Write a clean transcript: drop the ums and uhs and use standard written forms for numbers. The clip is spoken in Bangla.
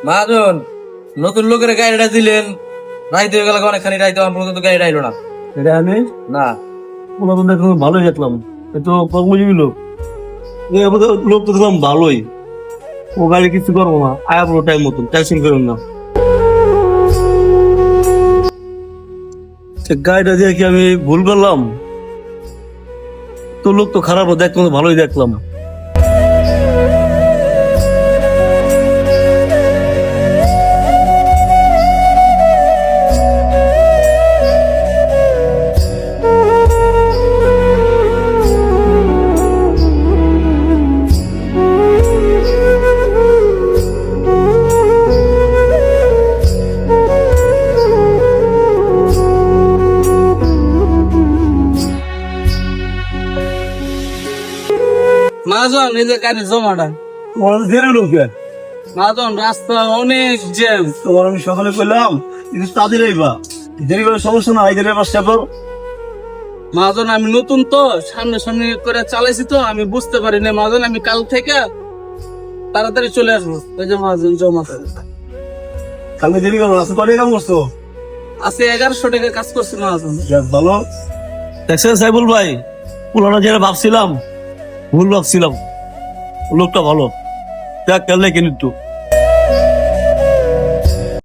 মহাজন, নতুন লোকের গাড়িটা দিলেন, রাইতে হয়ে গেল অনেকখানি, রাইতে আমার পর্যন্ত গাড়িটা আইলো না। এটা আমি না পুরাতন দেখলাম ভালোই দেখলাম, এ তো কর্মজীবী লোক। লোক তো দেখলাম ভালোই, ও গাড়ি কিছু করবো না, আয়া পুরো টাইম মতন, টেনশন করুন না। গাড়িটা দিয়ে কি আমি ভুল করলাম? তো লোক তো খারাপ দেখলাম, ভালোই দেখলাম। মহাজন, এই যে গাড়ির জমাটা। তোমার দেরি লোকে, মহাজন, রাস্তা অনেক জ্যাম। তোমার আমি সকালে পেলাম কিন্তু তাদের আইবা, দেরি করে সমস্যা না, আইদের এবার সেপর। মহাজন, আমি নতুন তো, সামনে সামনে করে চালাইছি তো, আমি বুঝতে পারি না। মহাজন, আমি কাল থেকে তাড়াতাড়ি চলে আসবো। ওই যে মহাজন জমা কালকে দেরি করবো, আজকে কটাই কাম করছো? আছে 1100 টাকা কাজ করছি মহাজন। যাক ভালো। দেখছেন সাইবুল ভাই, পুরানো যেটা ভাবছিলাম ভুল ভাবছিলাম, লোকটা ভালো। যাক, খেললে কিন্তু